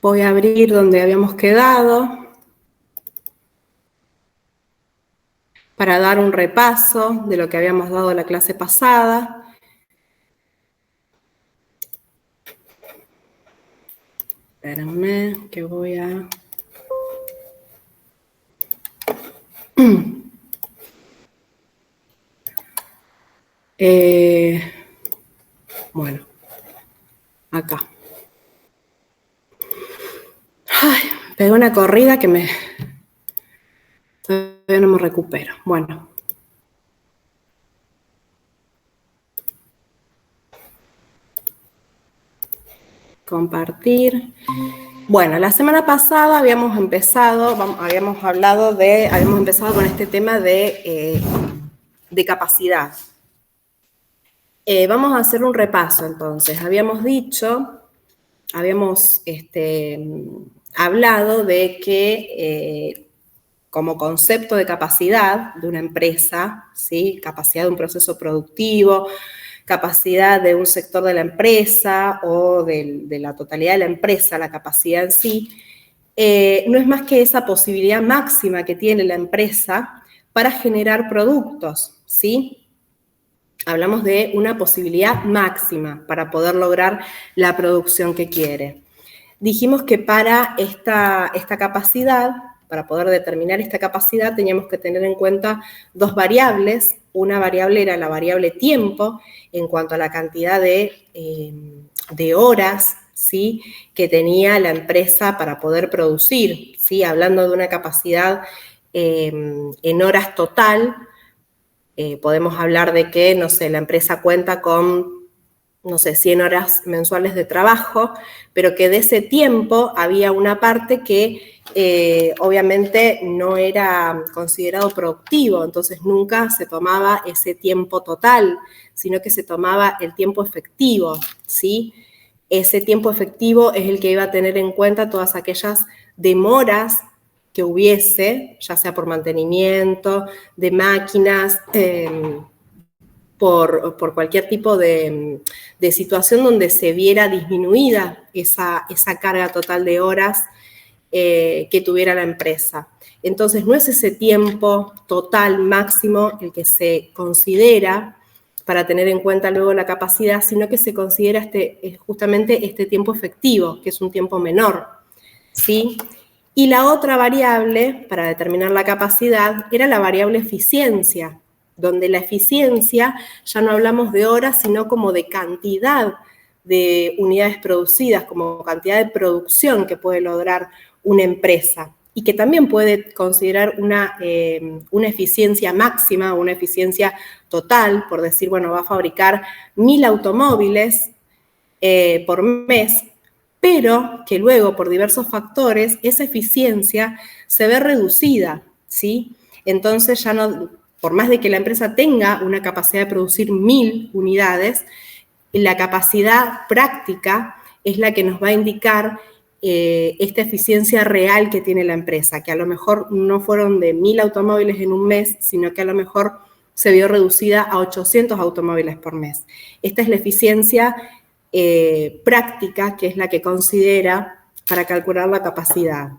Voy a abrir donde habíamos quedado para dar un repaso de lo que habíamos dado la clase pasada. Espérenme que voy a... Bueno, acá. Ay, pegué una corrida que todavía no me recupero. Bueno. Compartir. Bueno, la semana pasada habíamos empezado con este tema de capacidad. Vamos a hacer un repaso entonces. Habíamos hablado de que como concepto de capacidad de una empresa, ¿sí? Capacidad de un proceso productivo, capacidad de un sector de la empresa o de la totalidad de la empresa, la capacidad en sí, no es más que esa posibilidad máxima que tiene la empresa para generar productos, ¿sí? Hablamos de una posibilidad máxima para poder lograr la producción que quiere. Dijimos que para esta capacidad, para poder determinar esta capacidad, teníamos que tener en cuenta dos variables. Una variable era la variable tiempo, en cuanto a la cantidad de horas, ¿sí?, que tenía la empresa para poder producir, ¿sí? Hablando de una capacidad en horas total, podemos hablar de que, no sé, la empresa cuenta con, no sé, 100 horas mensuales de trabajo, pero que de ese tiempo había una parte que obviamente no era considerado productivo, entonces nunca se tomaba ese tiempo total, sino que se tomaba el tiempo efectivo, ¿sí? Ese tiempo efectivo es el que iba a tener en cuenta todas aquellas demoras que hubiese, ya sea por mantenimiento de máquinas, por cualquier tipo de situación donde se viera disminuida esa carga total de horas que tuviera la empresa. Entonces, no es ese tiempo total máximo el que se considera para tener en cuenta luego la capacidad, sino que se considera justamente este tiempo efectivo, que es un tiempo menor, ¿sí? Y la otra variable para determinar la capacidad era la variable eficiencia, donde la eficiencia ya no hablamos de horas, sino como de cantidad de unidades producidas, como cantidad de producción que puede lograr una empresa y que también puede considerar una eficiencia máxima, una eficiencia total, por decir, bueno, va a fabricar 1000 automóviles por mes, pero que luego, por diversos factores, esa eficiencia se ve reducida, ¿sí? Entonces ya no, por más de que la empresa tenga una capacidad de producir 1000 unidades, la capacidad práctica es la que nos va a indicar esta eficiencia real que tiene la empresa, que a lo mejor no fueron de 1000 automóviles en un mes, sino que a lo mejor se vio reducida a 800 automóviles por mes. Esta es la eficiencia práctica, que es la que considera para calcular la capacidad.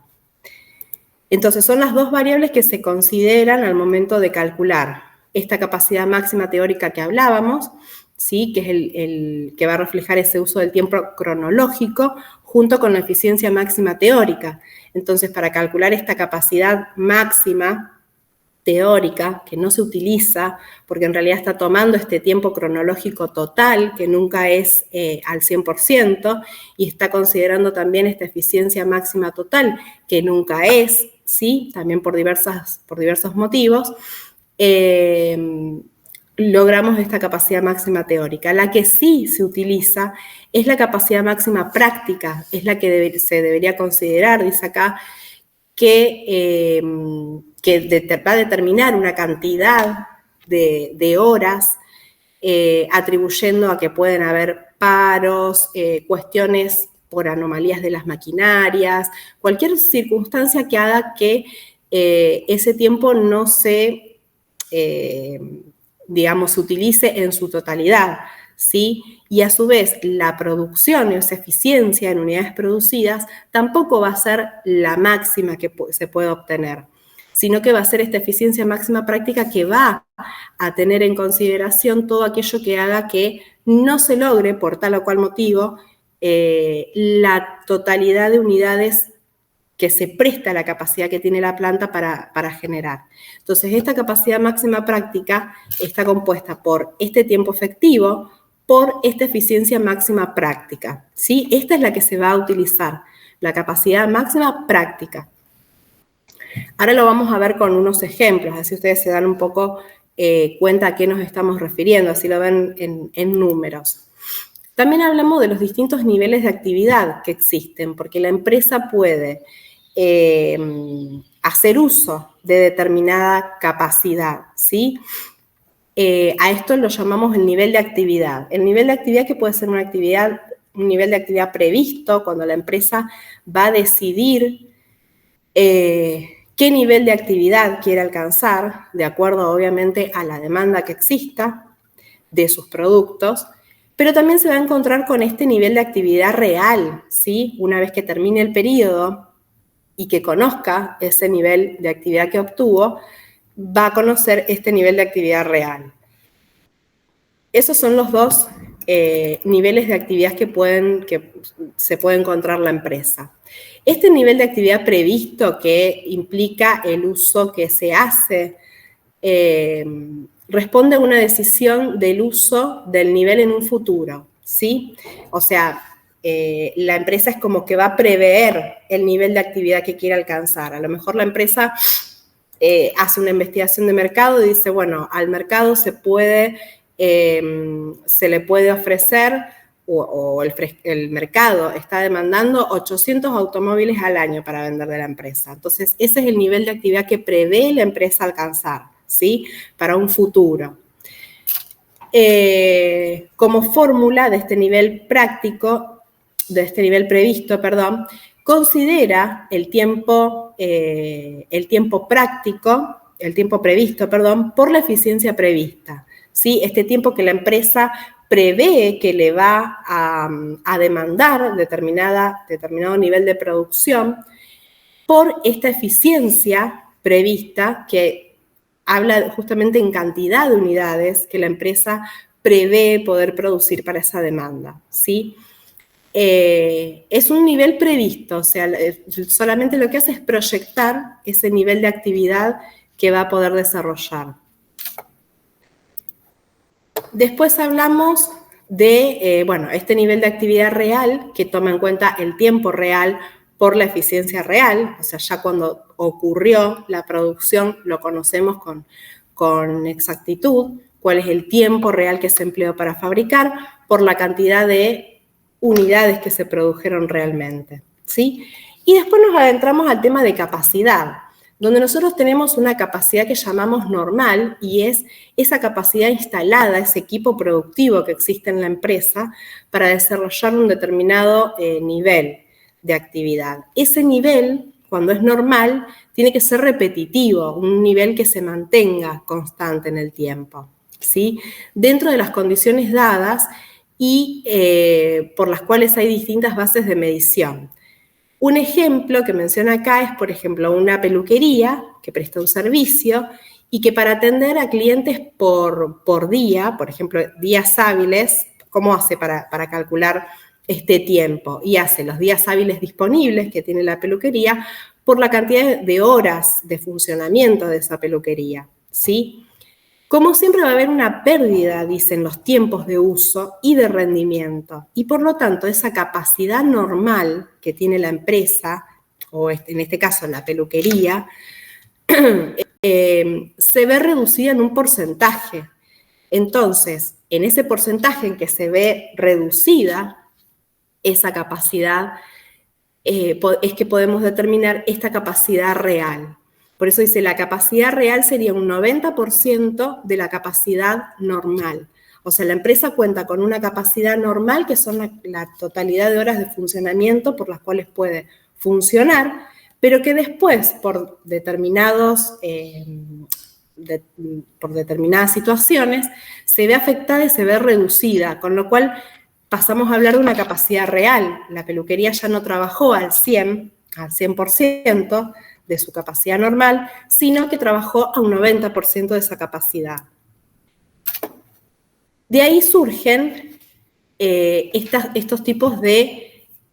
Entonces, son las dos variables que se consideran al momento de calcular esta capacidad máxima teórica que hablábamos, ¿sí?, que es el que va a reflejar ese uso del tiempo cronológico, junto con la eficiencia máxima teórica. Entonces, para calcular esta capacidad máxima teórica, que no se utiliza, porque en realidad está tomando este tiempo cronológico total, que nunca es al 100%, y está considerando también esta eficiencia máxima total, que nunca es, ¿sí?, también por diversos motivos, logramos esta capacidad máxima teórica. La que sí se utiliza es la capacidad máxima práctica, es la que se debería considerar, dice acá, que va a determinar una cantidad de horas, atribuyendo a que pueden haber paros, cuestiones por anomalías de las maquinarias, cualquier circunstancia que haga que ese tiempo no se digamos, se utilice en su totalidad, ¿sí? Y a su vez, la producción y esa eficiencia en unidades producidas tampoco va a ser la máxima que se puede obtener, sino que va a ser esta eficiencia máxima práctica que va a tener en consideración todo aquello que haga que no se logre, por tal o cual motivo, la totalidad de unidades que se presta a la capacidad que tiene la planta para generar. Entonces, esta capacidad máxima práctica está compuesta por este tiempo efectivo, por esta eficiencia máxima práctica, ¿sí? Esta es la que se va a utilizar, la capacidad máxima práctica. Ahora lo vamos a ver con unos ejemplos, así ustedes se dan un poco cuenta a qué nos estamos refiriendo, así lo ven en números. También hablamos de los distintos niveles de actividad que existen, porque la empresa puede hacer uso de determinada capacidad, ¿sí? A esto lo llamamos el nivel de actividad. El nivel de actividad que puede ser un nivel de actividad previsto, cuando la empresa va a decidir qué nivel de actividad quiere alcanzar, de acuerdo obviamente a la demanda que exista de sus productos, pero también se va a encontrar con este nivel de actividad real, ¿sí? Una vez que termine el periodo y que conozca ese nivel de actividad que obtuvo, va a conocer este nivel de actividad real. Esos son los dos niveles de actividad que se puede encontrar la empresa. Este nivel de actividad previsto, que implica el uso que se hace, responde a una decisión del uso del nivel en un futuro, ¿sí? O sea, la empresa es como que va a prever el nivel de actividad que quiere alcanzar. A lo mejor la empresa hace una investigación de mercado y dice, bueno, al mercado se le puede ofrecer, o el mercado está demandando 800 automóviles al año para vender de la empresa. Entonces, ese es el nivel de actividad que prevé la empresa alcanzar, ¿sí? Para un futuro. Como fórmula de este nivel práctico, de este nivel previsto, perdón, considera el tiempo previsto, por la eficiencia prevista, ¿sí? Este tiempo que la empresa prevé que le va a demandar determinado nivel de producción por esta eficiencia prevista que habla justamente en cantidad de unidades que la empresa prevé poder producir para esa demanda, ¿sí? Es un nivel previsto, o sea, solamente lo que hace es proyectar ese nivel de actividad que va a poder desarrollar. Después hablamos de, este nivel de actividad real que toma en cuenta el tiempo real por la eficiencia real, o sea, ya cuando ocurrió la producción lo conocemos con exactitud, cuál es el tiempo real que se empleó para fabricar por la cantidad de unidades que se produjeron realmente, ¿sí? Y después nos adentramos al tema de capacidad, donde nosotros tenemos una capacidad que llamamos normal y es esa capacidad instalada, ese equipo productivo que existe en la empresa para desarrollar un determinado nivel de actividad. Ese nivel, cuando es normal, tiene que ser repetitivo, un nivel que se mantenga constante en el tiempo, ¿sí? Dentro de las condiciones dadas y por las cuales hay distintas bases de medición. Un ejemplo que menciona acá es, por ejemplo, una peluquería que presta un servicio y que para atender a clientes por día, por ejemplo, días hábiles, ¿cómo hace para calcular este tiempo? Y hace los días hábiles disponibles que tiene la peluquería por la cantidad de horas de funcionamiento de esa peluquería, ¿sí? Como siempre va a haber una pérdida, dicen, los tiempos de uso y de rendimiento. Y por lo tanto, esa capacidad normal que tiene la empresa, o en este caso la peluquería, se ve reducida en un porcentaje. Entonces, en ese porcentaje en que se ve reducida esa capacidad, es que podemos determinar esta capacidad real. Por eso dice, la capacidad real sería un 90% de la capacidad normal. O sea, la empresa cuenta con una capacidad normal, que son la totalidad de horas de funcionamiento por las cuales puede funcionar, pero que después, por determinados por determinadas situaciones, se ve afectada y se ve reducida, con lo cual pasamos a hablar de una capacidad real. La peluquería ya no trabajó al 100% de su capacidad normal, sino que trabajó a un 90% de esa capacidad. De ahí surgen estos tipos de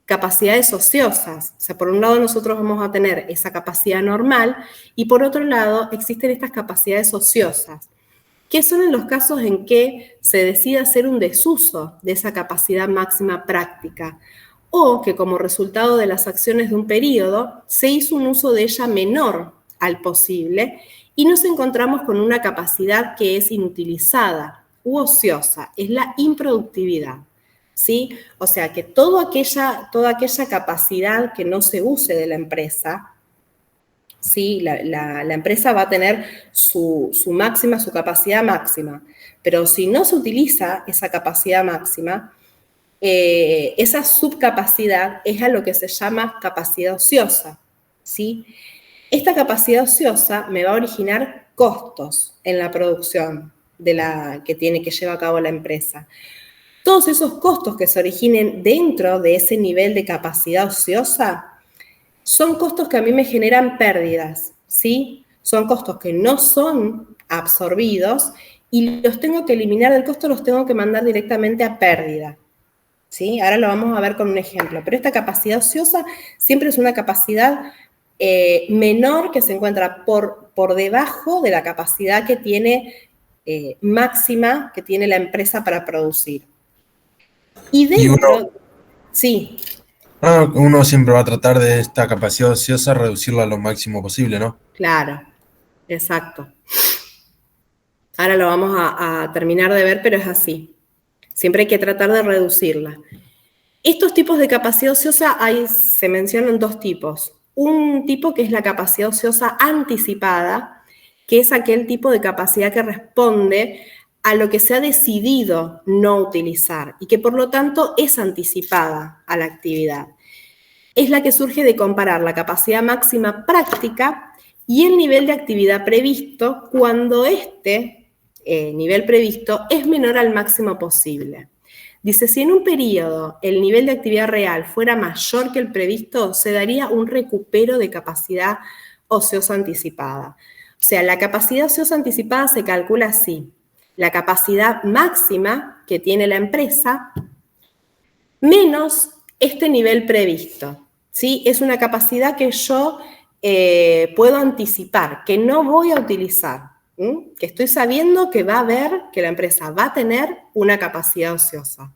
capacidades ociosas. O sea, por un lado nosotros vamos a tener esa capacidad normal y por otro lado existen estas capacidades ociosas, que son en los casos en que se decide hacer un desuso de esa capacidad máxima práctica o que como resultado de las acciones de un periodo se hizo un uso de ella menor al posible y nos encontramos con una capacidad que es inutilizada u ociosa, es la improductividad. ¿Sí? O sea, que toda aquella capacidad que no se use de la empresa, ¿sí? La empresa va a tener su máxima, su capacidad máxima, pero si no se utiliza esa capacidad máxima, esa subcapacidad es a lo que se llama capacidad ociosa, ¿sí? Esta capacidad ociosa me va a originar costos en la producción que lleva a cabo la empresa. Todos esos costos que se originen dentro de ese nivel de capacidad ociosa son costos que a mí me generan pérdidas, ¿sí? Son costos que no son absorbidos y los tengo que eliminar del costo, los tengo que mandar directamente a pérdida, ¿sí? Ahora lo vamos a ver con un ejemplo, pero esta capacidad ociosa siempre es una capacidad menor que se encuentra por debajo de la capacidad que tiene máxima que tiene la empresa para producir. Y dentro, sí. Uno siempre va a tratar de esta capacidad ociosa reducirla a lo máximo posible, ¿no? Claro, exacto. Ahora lo vamos a terminar de ver, pero es así. Siempre hay que tratar de reducirla. Estos tipos de capacidad ociosa se mencionan dos tipos. Un tipo que es la capacidad ociosa anticipada, que es aquel tipo de capacidad que responde a lo que se ha decidido no utilizar y que por lo tanto es anticipada a la actividad. Es la que surge de comparar la capacidad máxima práctica y el nivel de actividad previsto cuando este nivel previsto es menor al máximo posible. Dice, si en un periodo el nivel de actividad real fuera mayor que el previsto, se daría un recupero de capacidad ociosa anticipada. O sea, la capacidad ociosa anticipada se calcula así. La capacidad máxima que tiene la empresa menos este nivel previsto, ¿sí? Es una capacidad que yo puedo anticipar, que no voy a utilizar, que estoy sabiendo que va a haber, que la empresa va a tener una capacidad ociosa.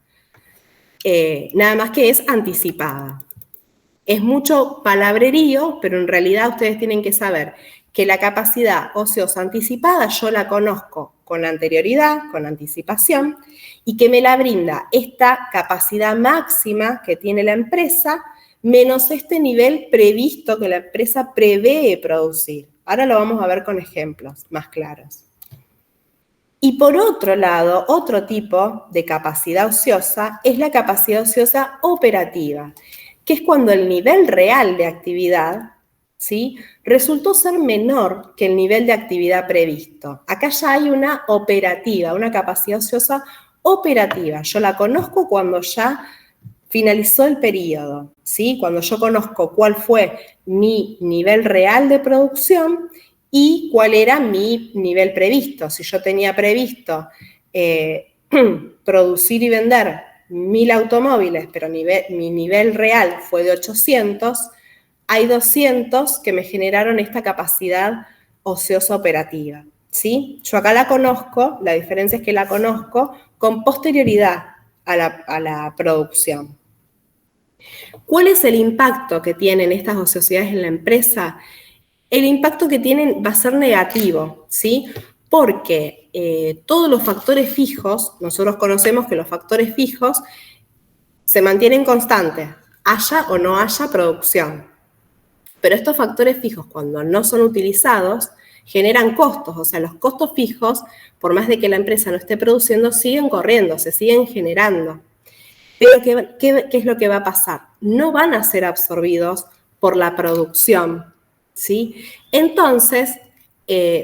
Nada más que es anticipada. Es mucho palabrerío, pero en realidad ustedes tienen que saber que la capacidad ociosa anticipada yo la conozco con anterioridad, con anticipación, y que me la brinda esta capacidad máxima que tiene la empresa menos este nivel previsto que la empresa prevé producir. Ahora lo vamos a ver con ejemplos más claros. Y por otro lado, otro tipo de capacidad ociosa es la capacidad ociosa operativa, que es cuando el nivel real de actividad, ¿sí?, resultó ser menor que el nivel de actividad previsto. Acá ya hay una operativa, una capacidad ociosa operativa. Yo la conozco cuando ya finalizó el periodo, ¿sí? Cuando yo conozco cuál fue mi nivel real de producción y cuál era mi nivel previsto. Si yo tenía previsto producir y vender 1000 automóviles, pero mi nivel real fue de 800, hay 200 que me generaron esta capacidad ociosa operativa, ¿sí? Yo acá la conozco, la diferencia es que la conozco con posterioridad a la producción. ¿Cuál es el impacto que tienen estas ociosidades en la empresa? El impacto que tienen va a ser negativo, ¿sí? Porque todos los factores fijos, nosotros conocemos que los factores fijos se mantienen constantes, haya o no haya producción. Pero estos factores fijos, cuando no son utilizados, generan costos. O sea, los costos fijos, por más de que la empresa no esté produciendo, siguen corriendo, se siguen generando. Pero ¿qué es lo que va a pasar? No van a ser absorbidos por la producción, ¿sí? Entonces,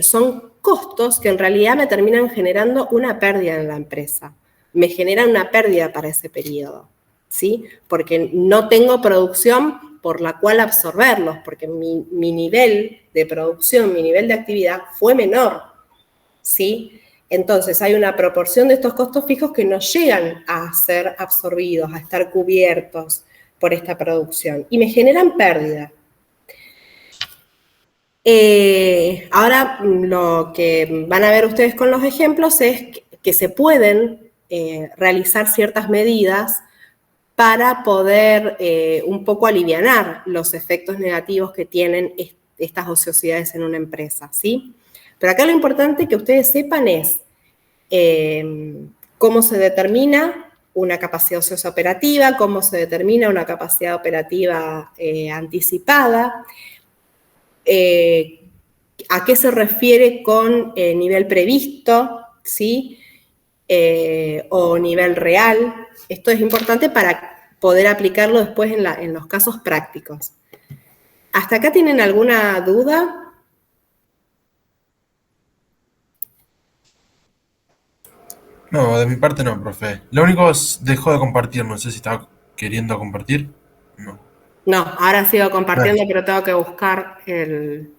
son costos que en realidad me terminan generando una pérdida en la empresa. Me generan una pérdida para ese periodo, ¿sí? Porque no tengo producción por la cual absorberlos, porque mi nivel de producción, mi nivel de actividad fue menor, ¿sí? Entonces, hay una proporción de estos costos fijos que no llegan a ser absorbidos, a estar cubiertos por esta producción y me generan pérdida. Ahora, lo que van a ver ustedes con los ejemplos es que se pueden realizar ciertas medidas para poder un poco alivianar los efectos negativos que tienen estas ociosidades en una empresa, ¿sí? Pero acá lo importante que ustedes sepan es cómo se determina una capacidad ociosa operativa, cómo se determina una capacidad operativa anticipada, a qué se refiere con nivel previsto, ¿sí? O nivel real. Esto es importante para poder aplicarlo después en los casos prácticos. ¿Hasta acá tienen alguna duda? No, de mi parte no, profe. Lo único es dejó de compartir, no sé si estaba queriendo compartir. No. No, ahora sigo compartiendo, pero tengo que buscar el...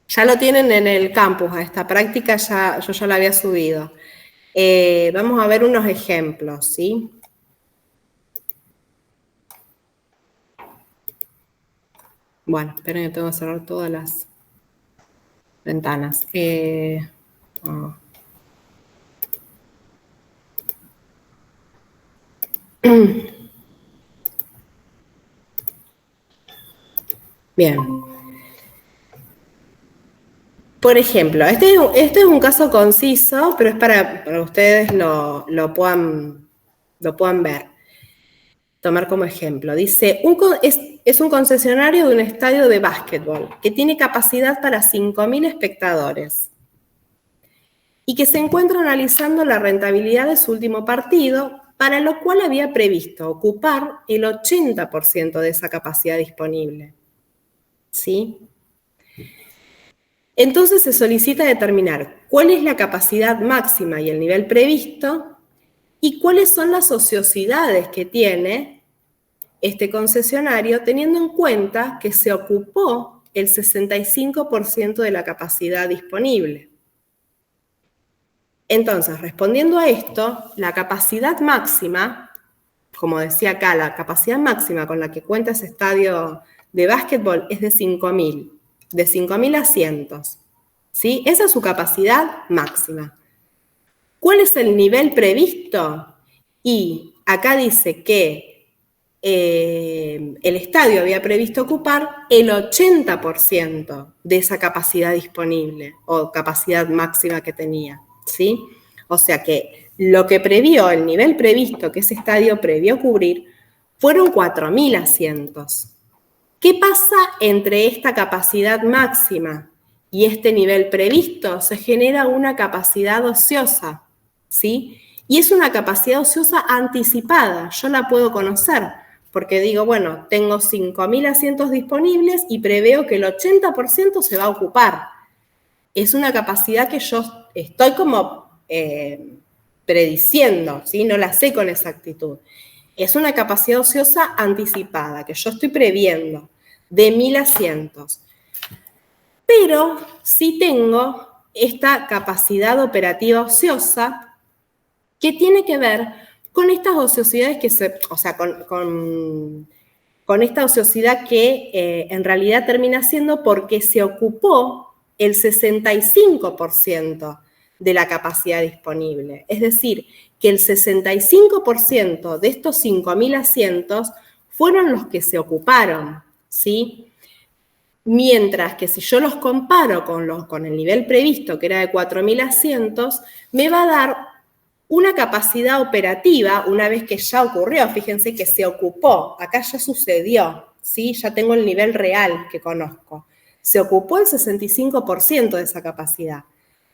Ya lo tienen en el campus, a esta práctica yo ya la había subido. Vamos a ver unos ejemplos, ¿sí? Bueno, esperen que tengo que cerrar todas las ventanas. Bien. Por ejemplo, este es un caso conciso, pero es para ustedes lo puedan ver, tomar como ejemplo. Dice, es un concesionario de un estadio de básquetbol que tiene capacidad para 5.000 espectadores y que se encuentra analizando la rentabilidad de su último partido, para lo cual había previsto ocupar el 80% de esa capacidad disponible. ¿Sí? Entonces se solicita determinar cuál es la capacidad máxima y el nivel previsto y cuáles son las ociosidades que tiene este concesionario, teniendo en cuenta que se ocupó el 65% de la capacidad disponible. Entonces, respondiendo a esto, la capacidad máxima, como decía acá, la capacidad máxima con la que cuenta ese estadio de básquetbol es de 5.000 asientos, ¿sí? Esa es su capacidad máxima. ¿Cuál es el nivel previsto? Y acá dice que el estadio había previsto ocupar el 80% de esa capacidad disponible o capacidad máxima que tenía, ¿sí? O sea que lo que previó, el nivel previsto que ese estadio previó cubrir, fueron 4.000 asientos. ¿Qué pasa entre esta capacidad máxima y este nivel previsto? Se genera una capacidad ociosa, ¿sí? Y es una capacidad ociosa anticipada, yo la puedo conocer, porque digo, bueno, tengo 5.000 asientos disponibles y preveo que el 80% se va a ocupar. Es una capacidad que yo estoy como prediciendo, ¿sí? No la sé con exactitud. Es una capacidad ociosa anticipada, que yo estoy previendo, de 1.000 asientos. Pero sí tengo esta capacidad operativa ociosa que tiene que ver con estas ociosidades con esta ociosidad que en realidad termina siendo porque se ocupó el 65% de la capacidad disponible. Es decir, que el 65% de estos 5.000 asientos fueron los que se ocuparon, ¿sí? Mientras que si yo los comparo con el nivel previsto, que era de 4.000 asientos, me va a dar una capacidad operativa, una vez que ya ocurrió, fíjense que se ocupó, acá ya sucedió, ¿sí? Ya tengo el nivel real que conozco. Se ocupó el 65% de esa capacidad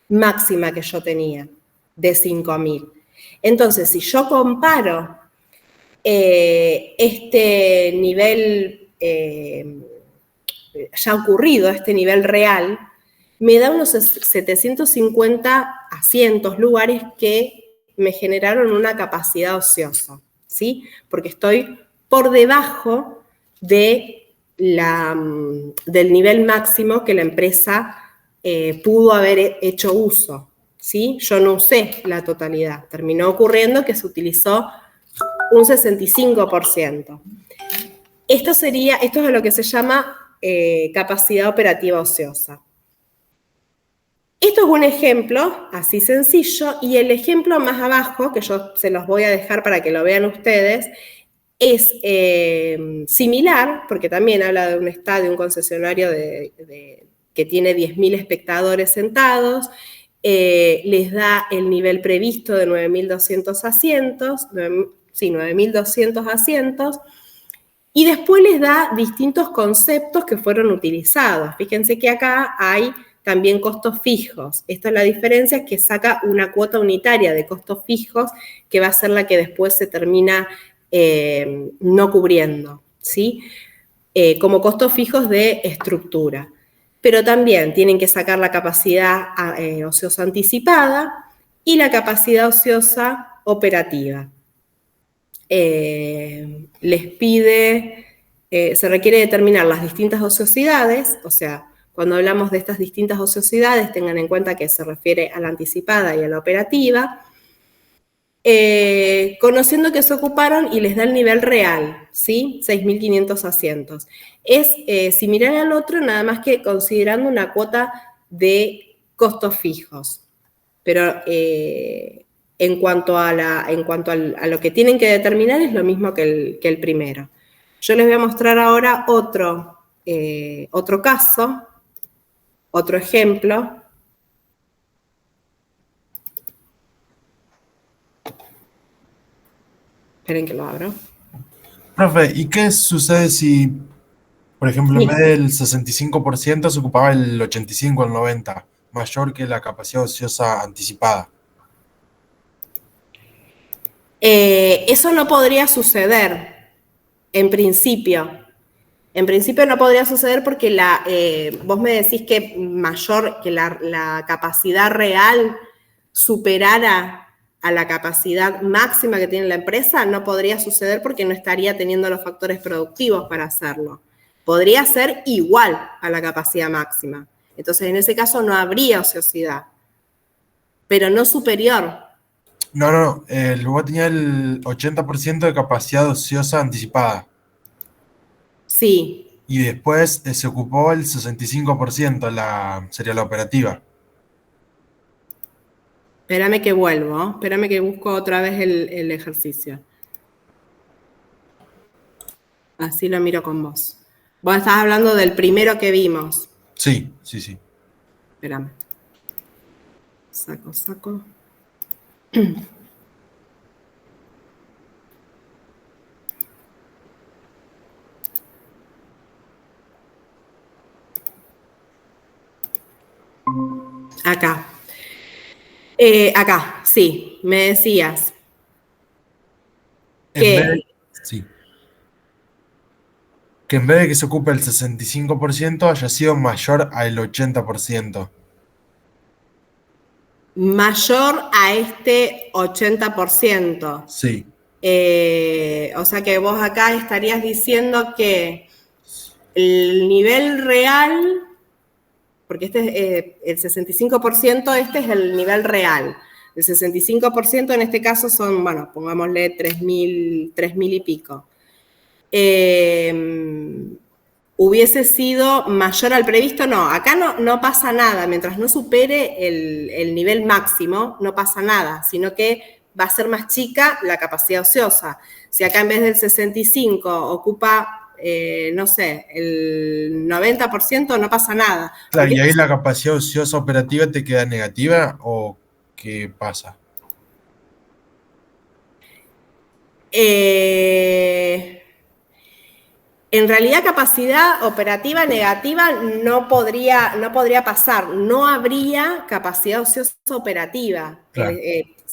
máxima que yo tenía, de 5.000. Entonces, si yo comparo este nivel ya ocurrido, este nivel real, me da unos 750 asientos, lugares que me generaron una capacidad ociosa, ¿sí? Porque estoy por debajo del nivel máximo que la empresa pudo haber hecho uso, ¿sí? Yo no usé la totalidad. Terminó ocurriendo que se utilizó un 65%. Esto es lo que se llama capacidad operativa ociosa. Esto es un ejemplo así sencillo, y el ejemplo más abajo, que yo se los voy a dejar para que lo vean ustedes, es similar, porque también habla de un estadio, un concesionario que tiene 10.000 espectadores sentados, les da el nivel previsto de 9.200 asientos, 9.200 asientos, y después les da distintos conceptos que fueron utilizados. Fíjense que acá hay también costos fijos. Esta es la diferencia, es que saca una cuota unitaria de costos fijos que va a ser la que después se termina no cubriendo, ¿sí? Como costos fijos de estructura. Pero también tienen que sacar la capacidad ociosa anticipada y la capacidad ociosa operativa. Les pide, se requiere determinar las distintas ociosidades, o sea, cuando hablamos de estas distintas ociosidades, tengan en cuenta que se refiere a la anticipada y a la operativa, conociendo que se ocuparon y les da el nivel real, ¿sí? 6.500 asientos. Es similar al otro, nada más que considerando una cuota de costos fijos. Pero en cuanto a lo que tienen que determinar es lo mismo que el primero. Yo les voy a mostrar ahora otro caso, otro ejemplo. Esperen que lo abro. Profe, ¿y qué sucede si, por ejemplo, en vez del 65% se ocupaba el 85 o el 90, mayor que la capacidad ociosa anticipada? Eso no podría suceder, en principio. En principio no podría suceder porque vos me decís que la capacidad real superara a la capacidad máxima que tiene la empresa. No podría suceder porque no estaría teniendo los factores productivos para hacerlo. Podría ser igual a la capacidad máxima. Entonces, en ese caso no habría ociosidad, pero no superior. No, el robot tenía el 80% de capacidad ociosa anticipada. Sí. Y después se ocupó el 65%, sería la operativa. Espérame que vuelvo, espérame que busco otra vez el ejercicio. Así lo miro con vos. Vos estás hablando del primero que vimos. Sí. Espérame. Saco. Acá. Acá, sí, me decías que Que en vez de que se ocupe el 65% haya sido mayor al 80%. mayor a este 80%. Sí. O sea que vos acá estarías diciendo que el nivel real, porque el 65%, este es el nivel real. El 65% en este caso son, bueno, pongámosle 3.000 y pico. ¿Hubiese sido mayor al previsto? No, acá no pasa nada. Mientras no supere el nivel máximo, no pasa nada, sino que va a ser más chica la capacidad ociosa. Si acá en vez del 65 ocupa, no sé, el 90%, no pasa nada. Claro, ¿y ahí la capacidad ociosa operativa te queda negativa o qué pasa? En realidad, capacidad operativa negativa no podría pasar. No habría capacidad ociosa operativa Claro.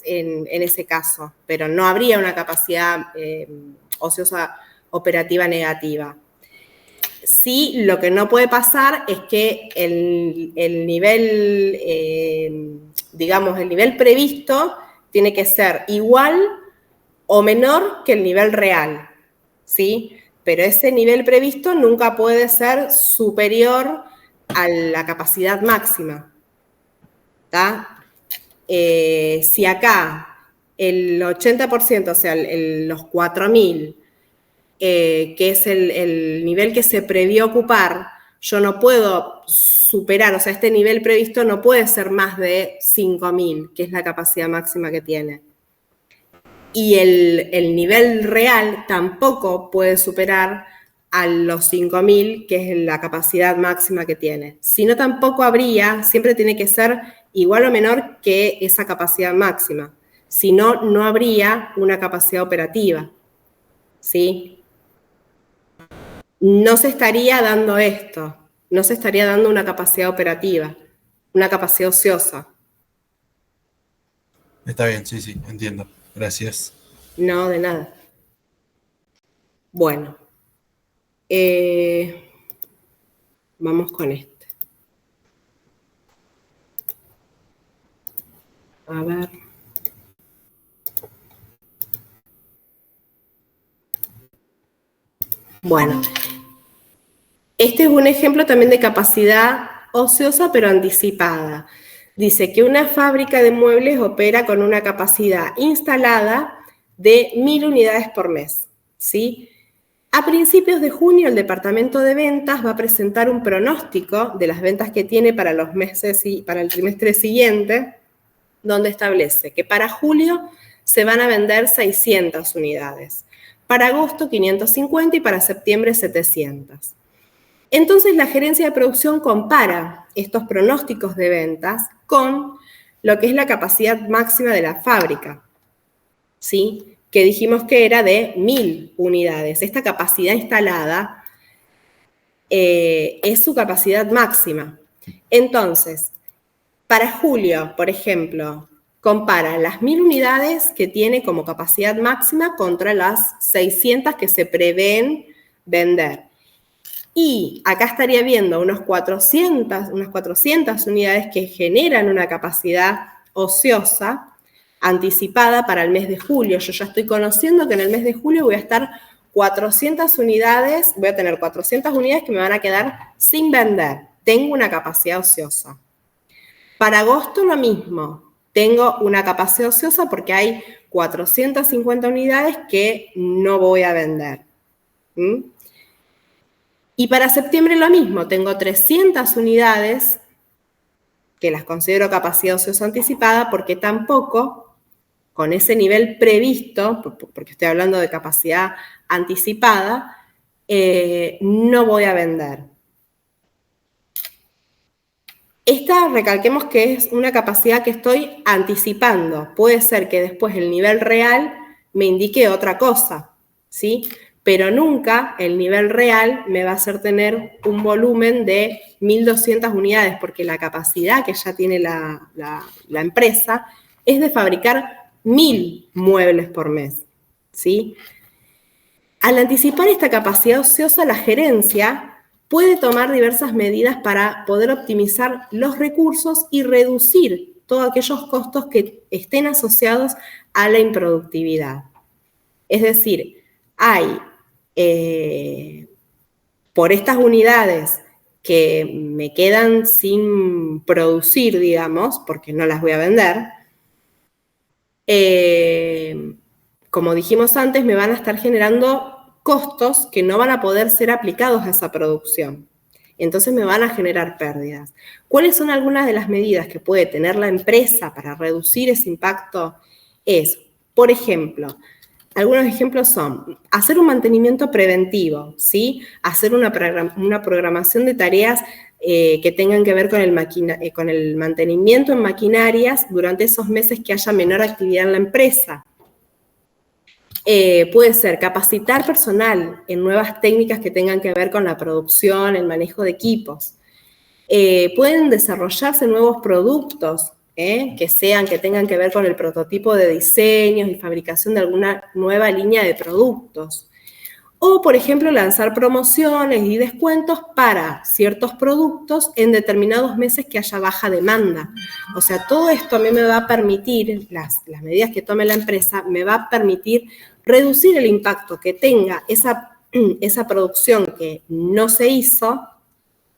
en ese caso, pero no habría una capacidad ociosa operativa negativa. Sí, lo que no puede pasar es que el nivel, digamos, el nivel previsto tiene que ser igual o menor que el nivel real, ¿sí? Pero ese nivel previsto nunca puede ser superior a la capacidad máxima, ¿tá? Si acá el 80%, o sea, los 4.000, que es el nivel que se previó ocupar, yo no puedo superar, o sea, este nivel previsto no puede ser más de 5.000, que es la capacidad máxima que tiene. Y el nivel real tampoco puede superar a los 5.000, que es la capacidad máxima que tiene. Si no, tampoco habría, siempre tiene que ser igual o menor que esa capacidad máxima. Si no, no habría una capacidad operativa, ¿sí? No se estaría dando esto, no se estaría dando una capacidad operativa, una capacidad ociosa. Está bien, sí, sí, entiendo. Gracias. No, de nada. Bueno, vamos con este. A ver. Bueno, este es un ejemplo también de capacidad ociosa pero anticipada. Dice que una fábrica de muebles opera con una capacidad instalada de 1.000 unidades por mes, ¿sí? A principios de junio, el departamento de ventas va a presentar un pronóstico de las ventas que tiene para los meses y para el trimestre siguiente, donde establece que para julio se van a vender 600 unidades, para agosto 550 y para septiembre 700. Entonces la gerencia de producción compara estos pronósticos de ventas con lo que es la capacidad máxima de la fábrica, ¿sí? Que dijimos que era de 1.000 unidades. Esta capacidad instalada es su capacidad máxima. Entonces, para julio, por ejemplo, compara las 1.000 unidades que tiene como capacidad máxima contra las 600 que se prevén vender. Y acá estaría viendo unas 400 unidades que generan una capacidad ociosa anticipada para el mes de julio. Yo ya estoy conociendo que en el mes de julio voy a estar 400 unidades, voy a tener 400 unidades que me van a quedar sin vender. Tengo una capacidad ociosa. Para agosto lo mismo. Tengo una capacidad ociosa porque hay 450 unidades que no voy a vender. Y para septiembre lo mismo. Tengo 300 unidades que las considero capacidad ociosa anticipada porque tampoco con ese nivel previsto, porque estoy hablando de capacidad anticipada, no voy a vender. Esta, recalquemos que es una capacidad que estoy anticipando. Puede ser que después el nivel real me indique otra cosa, ¿sí? Pero nunca el nivel real me va a hacer tener un volumen de 1.200 unidades, porque la capacidad que ya tiene la empresa es de fabricar 1.000 muebles por mes, ¿sí? Al anticipar esta capacidad ociosa, la gerencia puede tomar diversas medidas para poder optimizar los recursos y reducir todos aquellos costos que estén asociados a la improductividad. Es decir, hay por estas unidades que me quedan sin producir, digamos, porque no las voy a vender, como dijimos antes, me van a estar generando costos que no van a poder ser aplicados a esa producción. Entonces me van a generar pérdidas. ¿Cuáles son algunas de las medidas que puede tener la empresa para reducir ese impacto? Por ejemplo, algunos ejemplos son hacer un mantenimiento preventivo, ¿sí? Hacer una programación de tareas que tengan que ver con el mantenimiento en maquinarias durante esos meses que haya menor actividad en la empresa. Puede ser capacitar personal en nuevas técnicas que tengan que ver con la producción, el manejo de equipos. Pueden desarrollarse nuevos productos que tengan que ver con el prototipo de diseños y fabricación de alguna nueva línea de productos. O, por ejemplo, lanzar promociones y descuentos para ciertos productos en determinados meses que haya baja demanda. O sea, todo esto a mí me va a permitir, las medidas que tome la empresa, me va a permitir reducir el impacto que tenga esa producción que no se hizo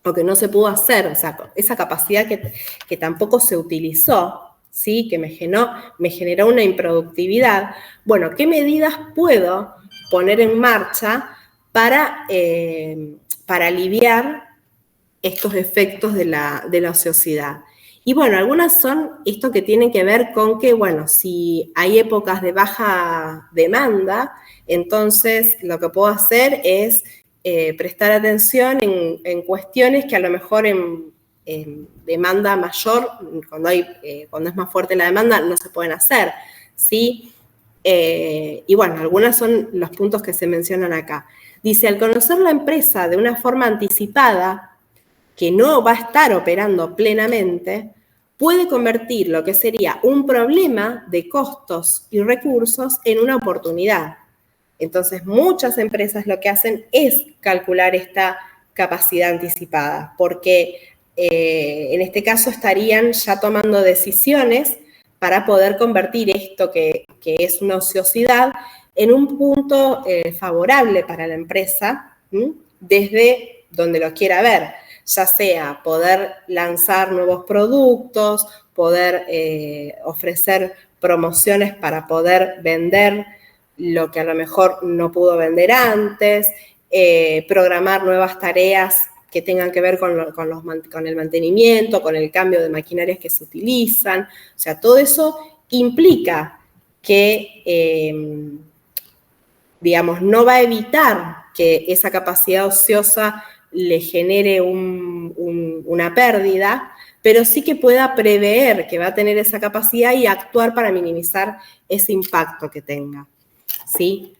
o que no se pudo hacer, o sea, esa capacidad que tampoco se utilizó, ¿sí? Que me generó una improductividad. Bueno, ¿qué medidas puedo poner en marcha para aliviar estos efectos de la ociosidad? Y bueno, algunas son esto que tienen que ver con que, bueno, si hay épocas de baja demanda, entonces lo que puedo hacer es prestar atención en cuestiones que a lo mejor en demanda mayor, cuando es más fuerte la demanda, no se pueden hacer, ¿sí? Y bueno, algunos son los puntos que se mencionan acá. Dice, al conocer la empresa de una forma anticipada, que no va a estar operando plenamente, puede convertir lo que sería un problema de costos y recursos en una oportunidad. Entonces, muchas empresas lo que hacen es calcular esta capacidad anticipada, porque en este caso estarían ya tomando decisiones para poder convertir esto que es una ociosidad en un punto favorable para la empresa, desde donde lo quiera ver, ya sea poder lanzar nuevos productos, poder ofrecer promociones para poder vender lo que a lo mejor no pudo vender antes, programar nuevas tareas que tengan que ver con el mantenimiento, con el cambio de maquinarias que se utilizan. O sea, todo eso implica que, digamos, no va a evitar que esa capacidad ociosa le genere una pérdida, pero sí que pueda prever que va a tener esa capacidad y actuar para minimizar ese impacto que tenga, ¿sí?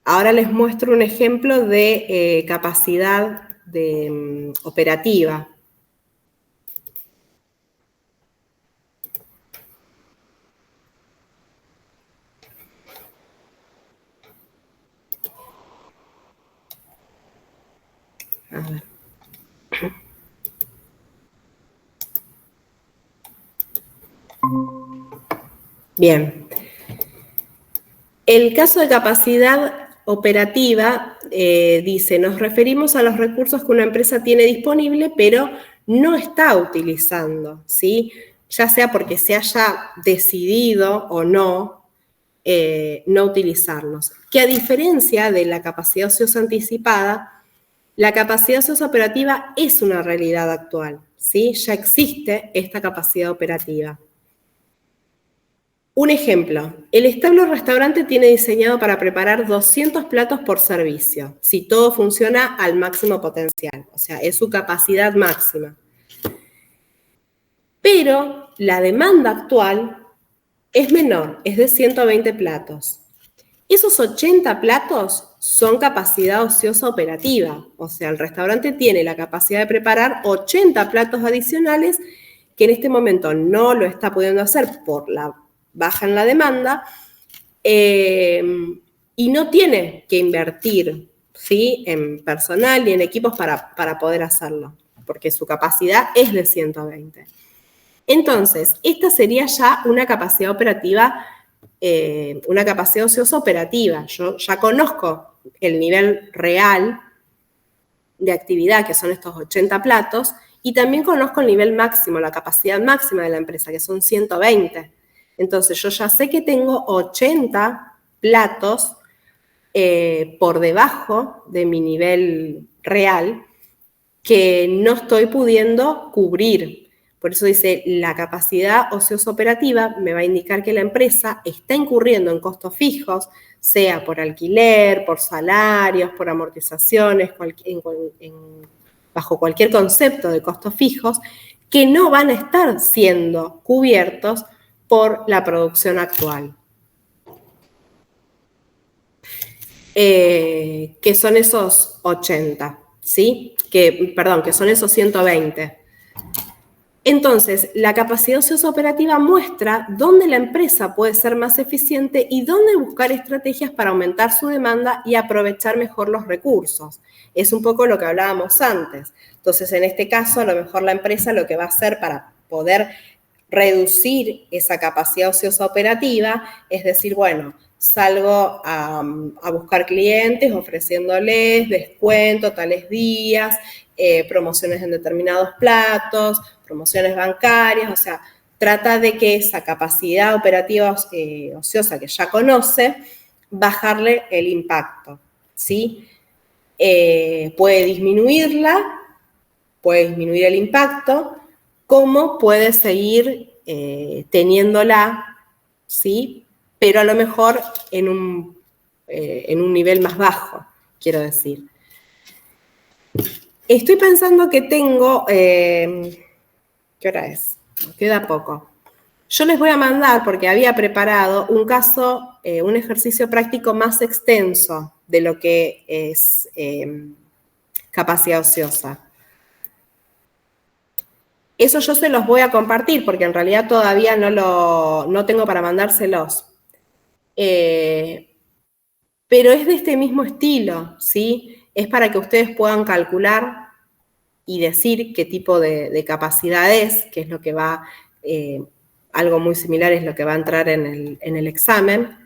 Ahora les muestro un ejemplo de capacidad operativa. A ver. Bien. El caso de capacidad operativa dice, nos referimos a los recursos que una empresa tiene disponible, pero no está utilizando, ¿sí? Ya sea porque se haya decidido o no utilizarlos. Que a diferencia de la capacidad ociosa anticipada, la capacidad ociosa operativa es una realidad actual, ¿sí? Ya existe esta capacidad operativa. Un ejemplo, el establo restaurante tiene diseñado para preparar 200 platos por servicio, si todo funciona al máximo potencial, o sea, es su capacidad máxima. Pero la demanda actual es menor, es de 120 platos. Esos 80 platos son capacidad ociosa operativa, o sea, el restaurante tiene la capacidad de preparar 80 platos adicionales que en este momento no lo está pudiendo hacer por la baja en la demanda y no tiene que invertir, ¿sí?, en personal y en equipos para poder hacerlo, porque su capacidad es de 120. Entonces, esta sería ya una capacidad operativa, una capacidad ociosa operativa. Yo ya conozco el nivel real de actividad, que son estos 80 platos, y también conozco el nivel máximo, la capacidad máxima de la empresa, que son 120. Entonces, yo ya sé que tengo 80 platos por debajo de mi nivel real que no estoy pudiendo cubrir. Por eso dice, la capacidad ociosa operativa me va a indicar que la empresa está incurriendo en costos fijos, sea por alquiler, por salarios, por amortizaciones, bajo cualquier concepto de costos fijos, que no van a estar siendo cubiertos por la producción actual. Que son esos 80, ¿sí? Que son esos 120. Entonces, la capacidad ociosa operativa muestra dónde la empresa puede ser más eficiente y dónde buscar estrategias para aumentar su demanda y aprovechar mejor los recursos. Es un poco lo que hablábamos antes. Entonces, en este caso, a lo mejor la empresa lo que va a hacer para poder reducir esa capacidad ociosa operativa es decir, bueno, salgo a buscar clientes ofreciéndoles descuento tales días, promociones en determinados platos, promociones bancarias, o sea, trata de que esa capacidad operativa ociosa que ya conoce, bajarle el impacto, ¿sí? Puede disminuirla, puede disminuir el impacto, como puede seguir teniéndola, ¿sí? Pero a lo mejor en un nivel más bajo, quiero decir. Estoy pensando que tengo, ¿qué hora es? Queda poco. Yo les voy a mandar, porque había preparado un caso, un ejercicio práctico más extenso de lo que es capacidad ociosa. Eso yo se los voy a compartir, porque en realidad todavía no tengo para mandárselos. Pero es de este mismo estilo, ¿sí? Es para que ustedes puedan calcular y decir qué tipo de capacidad es, que es lo que va, algo muy similar es lo que va a entrar en el examen.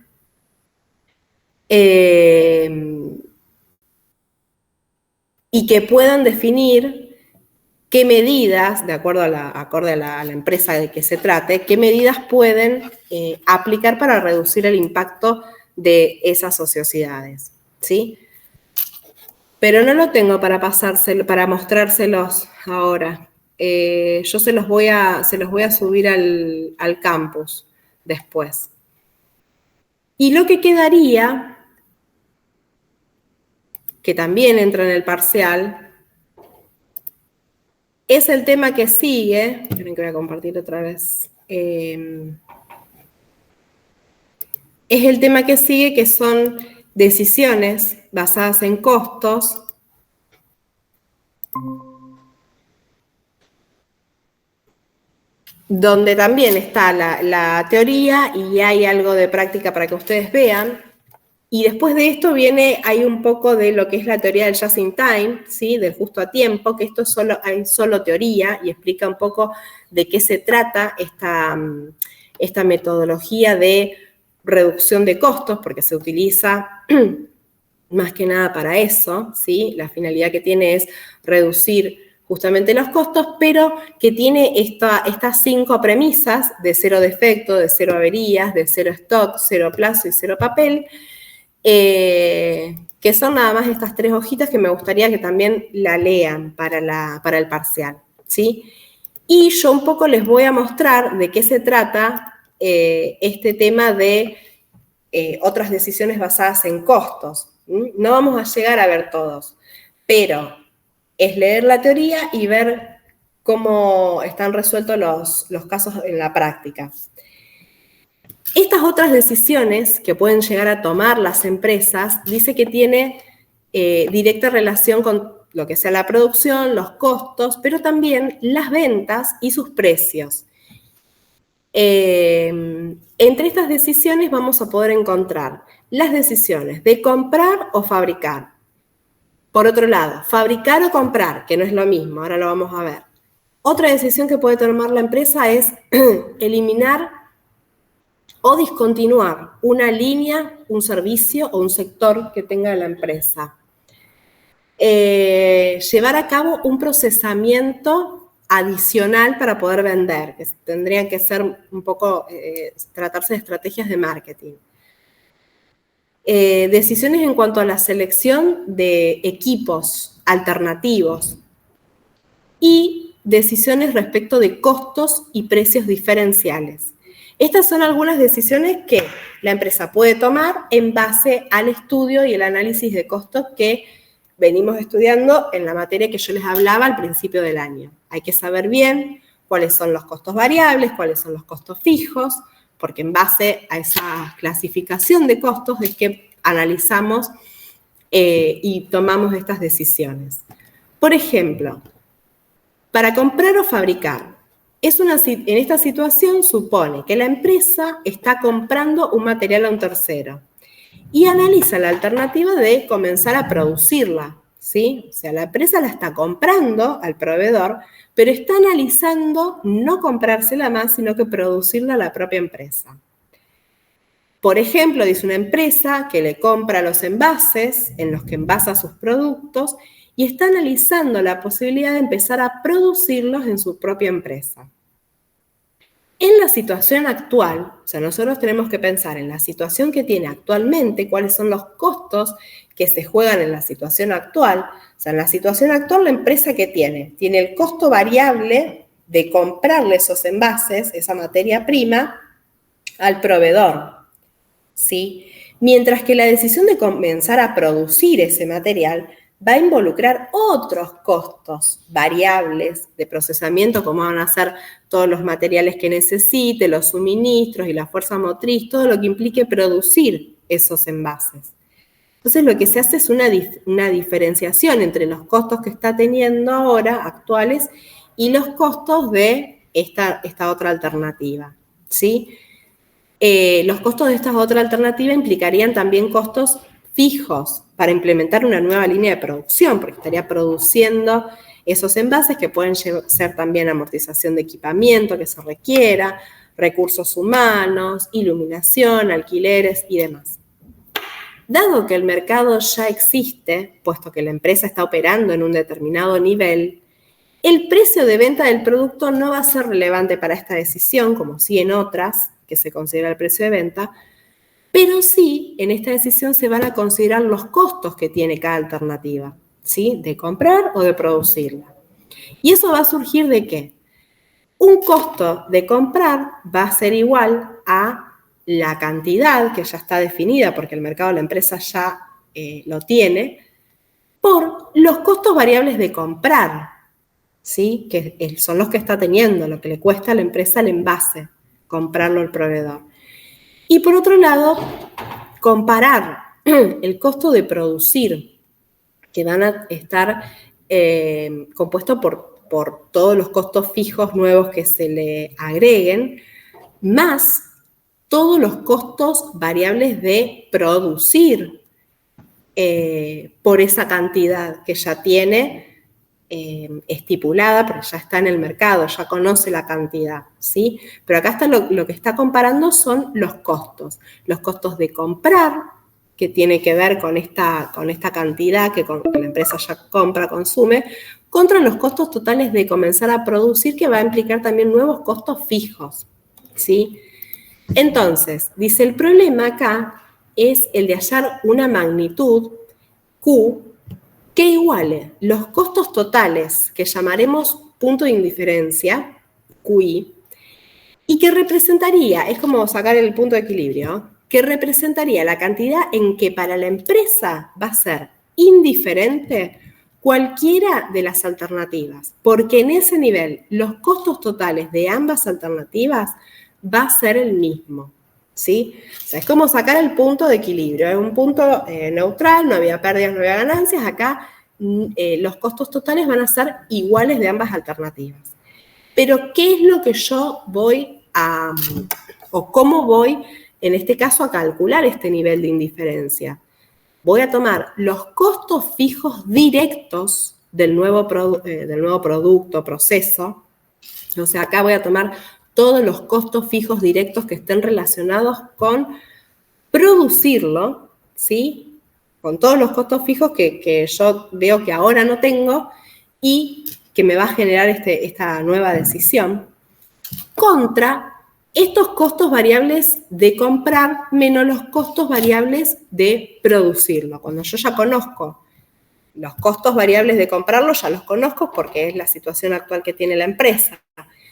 Y que puedan definir qué medidas, de acuerdo acorde a la empresa de que se trate, qué medidas pueden aplicar para reducir el impacto de esas ociosidades, ¿sí? Pero no lo tengo para mostrárselos ahora. Yo se los voy a subir al campus después. Y lo que quedaría, que también entra en el parcial, es el tema que sigue. Esperen que voy a compartir otra vez. Es el tema que sigue, que son decisiones basadas en costos, donde también está la teoría y hay algo de práctica para que ustedes vean. Y después de esto hay un poco de lo que es la teoría del just in time, ¿sí? Del justo a tiempo, que esto hay solo teoría y explica un poco de qué se trata esta metodología de reducción de costos, porque se utiliza más que nada para eso, ¿sí? La finalidad que tiene es reducir justamente los costos, pero que tiene estas 5 premisas de 0 defecto, de 0 averías, de 0 stock, 0 plazo y 0 papel, que son nada más estas 3 hojitas que me gustaría que también la lean para el parcial, ¿sí? Y yo un poco les voy a mostrar de qué se trata este tema de otras decisiones basadas en costos. No vamos a llegar a ver todos, pero es leer la teoría y ver cómo están resueltos los casos en la práctica. Estas otras decisiones que pueden llegar a tomar las empresas, dice que tiene directa relación con lo que sea la producción, los costos, pero también las ventas y sus precios. Entre estas decisiones vamos a poder encontrar las decisiones de comprar o fabricar. Por otro lado, fabricar o comprar, que no es lo mismo, ahora lo vamos a ver. Otra decisión que puede tomar la empresa es eliminar o discontinuar una línea, un servicio o un sector que tenga la empresa. Llevar a cabo un procesamiento adicional para poder vender, que tendrían que ser un poco, tratarse de estrategias de marketing. Decisiones en cuanto a la selección de equipos alternativos y decisiones respecto de costos y precios diferenciales. Estas son algunas decisiones que la empresa puede tomar en base al estudio y el análisis de costos que venimos estudiando en la materia que yo les hablaba al principio del año. Hay que saber bien cuáles son los costos variables, cuáles son los costos fijos, porque en base a esa clasificación de costos es que analizamos y tomamos estas decisiones. Por ejemplo, para comprar o fabricar, En esta situación supone que la empresa está comprando un material a un tercero y analiza la alternativa de comenzar a producirla, ¿sí? O sea, la empresa la está comprando al proveedor, pero está analizando no comprársela más, sino que producirla a la propia empresa. Por ejemplo, dice una empresa que le compra los envases en los que envasa sus productos y está analizando la posibilidad de empezar a producirlos en su propia empresa. En la situación actual, o sea, nosotros tenemos que pensar en la situación que tiene actualmente, cuáles son los costos que se juegan en la situación actual. O sea, en la situación actual, la empresa que tiene el costo variable de comprarle esos envases, esa materia prima, al proveedor, ¿sí? Mientras que la decisión de comenzar a producir ese material va a involucrar otros costos variables de procesamiento, como van a ser todos los materiales que necesite, los suministros y la fuerza motriz, todo lo que implique producir esos envases. Entonces, lo que se hace es una diferenciación entre los costos que está teniendo ahora, actuales, y los costos de esta otra alternativa, ¿sí? Los costos de esta otra alternativa implicarían también costos fijos para implementar una nueva línea de producción, porque estaría produciendo esos envases que pueden ser también amortización de equipamiento que se requiera, recursos humanos, iluminación, alquileres y demás. Dado que el mercado ya existe, puesto que la empresa está operando en un determinado nivel, el precio de venta del producto no va a ser relevante para esta decisión, como sí en otras, que se considera el precio de venta, pero sí en esta decisión se van a considerar los costos que tiene cada alternativa, ¿sí? De comprar o de producirla. ¿Y eso va a surgir de qué? Un costo de comprar va a ser igual a la cantidad que ya está definida, porque el mercado de la empresa ya lo tiene, por los costos variables de comprar, ¿sí? Que son los que está teniendo, lo que le cuesta a la empresa el envase, comprarlo al proveedor. Y por otro lado, comparar el costo de producir, que van a estar compuestos por todos los costos fijos nuevos que se le agreguen, más todos los costos variables de producir por esa cantidad que ya tiene estipulada, porque ya está en el mercado, ya conoce la cantidad, ¿sí? Pero acá está lo que está comparando son los costos de comprar, que tiene que ver con esta cantidad que la empresa ya compra, consume, contra los costos totales de comenzar a producir, que va a implicar también nuevos costos fijos, ¿sí? Entonces, dice, el problema acá es el de hallar una magnitud Q que iguale los costos totales, que llamaremos punto de indiferencia, QI, y que representaría, es como sacar el punto de equilibrio, que representaría la cantidad en que para la empresa va a ser indiferente cualquiera de las alternativas, porque en ese nivel los costos totales de ambas alternativas va a ser el mismo, ¿sí? O sea, es como sacar el punto de equilibrio, es un punto neutral, no había pérdidas, no había ganancias, acá los costos totales van a ser iguales de ambas alternativas. Pero, ¿qué es lo que yo voy a, o cómo voy, en este caso, a calcular este nivel de indiferencia? Voy a tomar los costos fijos directos del nuevo producto, proceso. O sea, acá voy a tomar todos los costos fijos directos que estén relacionados con producirlo, ¿sí? Con todos los costos fijos que yo veo que ahora no tengo y que me va a generar esta nueva decisión, contra estos costos variables de comprar menos los costos variables de producirlo. Cuando yo ya conozco los costos variables de comprarlo, ya los conozco porque es la situación actual que tiene la empresa.